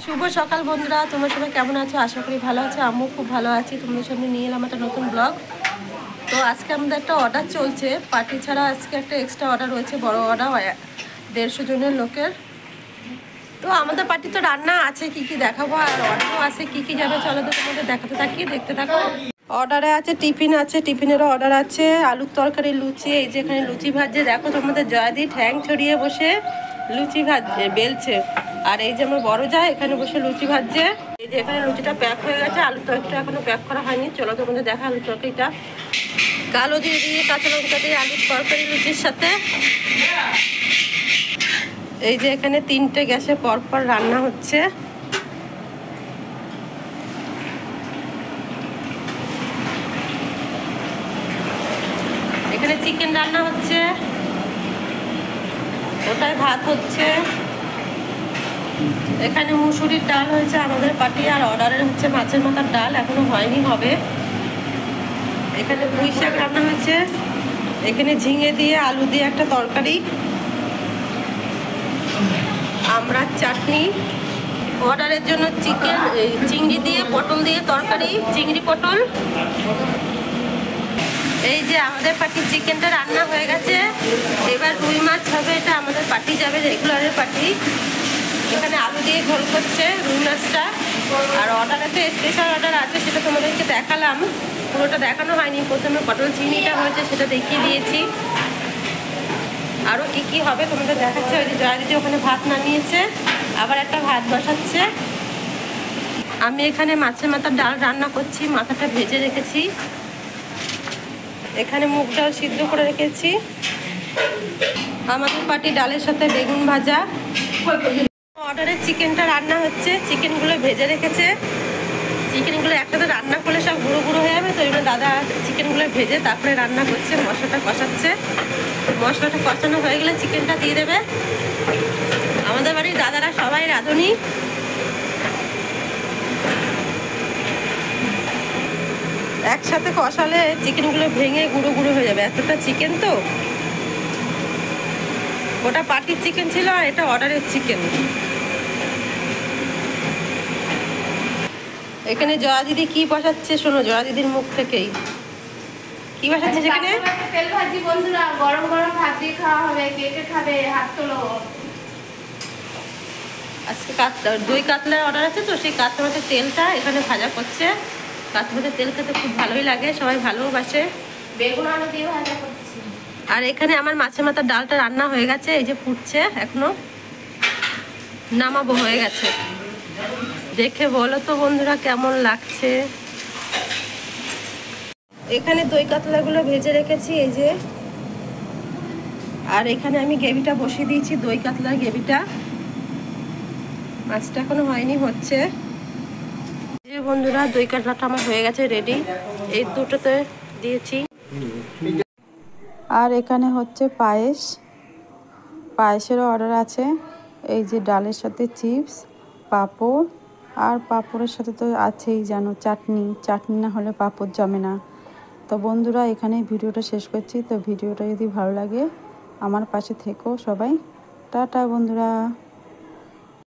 শুভ সকাল বন্ধুরা, তোমরা সবাই কেমন আছো? আশা করি ভালো আছো। আমিও খুব ভালো আছি। তোমাদের সামনে নিয়ে এলাম একটা নতুন ব্লগ। তো আজকে আমাদের একটা অর্ডার চলছে পার্টি ছাড়া। আজকে একটা এক্সট্রা অর্ডার রয়েছে, বড় অর্ডার 150 জনের লোকের। তো আমাদের পার্টি তো রান্না আছে, কি কি দেখাবো, আর অর্ডারও আছে কি কি যাবে। চলো তো তোমাদের দেখাতে থাকি, দেখতে থাকো। অর্ডারে আছে টিফিন আছে, টিফিনেরও অর্ডার আছে, আলুর তরকারি, লুচি। এই যে এখানে লুচি ভাজছে, দেখো তোমাদের জয়াদি ঠ্যাং ছড়িয়ে বসে লুচি ভাজছে, বেলছে। আর এই যে আমার বড় যায় এখানে বসে লুচি ভাজছে। এই যে এখানে লুচিটা প্যাক হয়ে গেছে, আলুর তরকারিটা এখনো প্যাক করা হয়নি। চলো তোমাদের দেখা আলুর তরকারিটা। কালো দিয়ে দিয়ে কাঁচা লঙ্কা দিয়ে আলুর তরকারি লুচির সাথে। এই যে এখানে 3টে গ্যাসে পরপর রান্না হচ্ছে। এখানে চিকেন রান্না হচ্ছে, ওটায় ভাত হচ্ছে। এখানে মুসুরির ডাল হয়েছে আমাদের পার্টি, আর অর্ডারের হচ্ছে মাছের মাথার ডাল, এখনো হয়নি, হবে। এখানে পুঁই শাক রান্না হয়েছে। এখানে ঝিঙে দিয়ে আলু দিয়ে একটা তরকারি, আমড়ার চাটনি। অর্ডারের জন্য চিকেন, চিংড়ি দিয়ে পটল দিয়ে তরকারি, চিংড়ি পটল। এই যে আমাদের পার্টির চিকেনটা রান্না হয়ে গেছে। এবার রুই মাছ হবে, এটা আমাদের পার্টি যাবে, রেগুলারের পার্টি। এখানে আলু দিয়ে ঝোল করছে রুই মাছটা। আর অর্ডারেতে স্পেশাল অর্ডার আছে, সেটা তোমাদেরকে দেখালাম, পুরোটা দেখানো হয়নি। প্রথমে পটল চিংড়িটা হয়েছে, সেটা দেখিয়ে দিয়েছি। আরও কি কি হবে তোমাদের দেখাচ্ছে। ওই যে জয়া দিদি ওখানে ভাত নামিয়েছে, আবার একটা ভাত বসাচ্ছে। আমি এখানে মাছের মাথার ডাল রান্না করছি, মাথাটা ভেজে রেখেছি। এখানে মুগ ডাল সিদ্ধ করে রেখেছি। আমাদের পার্টি ডালের সাথে বেগুন ভাজা। অর্ডারের চিকেনটা রান্না হচ্ছে, চিকেনগুলো ভেজে রেখেছে। চিকেনগুলো একসাথে রান্না করলে সব গুঁড়ো গুঁড়ো হয়ে যাবে, তো এগুলো দাদা চিকেনগুলো ভেজে তারপরে রান্না করছে, মশলাটা কষাচ্ছে। মশলাটা কষানো হয়ে গেলে চিকেনটা দিয়ে দেবে। আমাদের বাড়ির দাদারা সবাই রাঁধুনি। একসাথে কষালে চিকেনগুলো ভেঙে গুঁড়ো গুঁড়ো হয়ে যাবে, এতটা চিকেন তো। ওটা পার্টির চিকেন ছিল, আর এটা অর্ডারের চিকেন। এখানে জয়া দিদি কি বসাচ্ছে শোনো, জয়া দিদির মুখ থেকেই কি বসাচ্ছে। সেখানে তেল ভাজি বন্ধুরা, গরম গরম ভাজি খাওয়া হবে, কে কে খাবে হাত তোলো। আজকে দই কাতলার অর্ডার আছে, তো সেই কাতলা মাছের তেলটা এখানে ভাজা করছে। কাতলা মাছের তেল খেতে খুব ভালোই লাগে, সবাই ভালোবাসে। বেগুন আলু দিয়ে ভাজা করছি। আর এখানে আমার মাছের মাথার ডালটা রান্না হয়ে গেছে, এই যে ফুটছে, এখনো নামাবো, হয়ে গেছে। দেখে বলো তো বন্ধুরা কেমন লাগছে। এখানে দই কাতলাগুলো ভেজে রেখেছি, এই যে। আর এখানে আমি গ্রেভিটা বসিয়ে দিয়েছি, দই কাতলার গ্রেভিটা। মাছটা এখনো হয়নি, হচ্ছে। এই যে বন্ধুরা দই কাতলাটা আমার হয়ে গেছে, রেডি। এই দুটোতে দিয়েছি। আর এখানে হচ্ছে পায়েস, পায়েসেরও অর্ডার আছে। এই যে ডালের সাথে চিপস, পাঁপড়, আর পাঁপড়ের সাথে তো আছেই জানো চাটনি। চাটনি না হলে পাঁপড় জমে না। তো বন্ধুরা এখানেই ভিডিওটা শেষ করছি। তো ভিডিওটা যদি ভালো লাগে আমার পাশে থেকো সবাই। টাটা বন্ধুরা।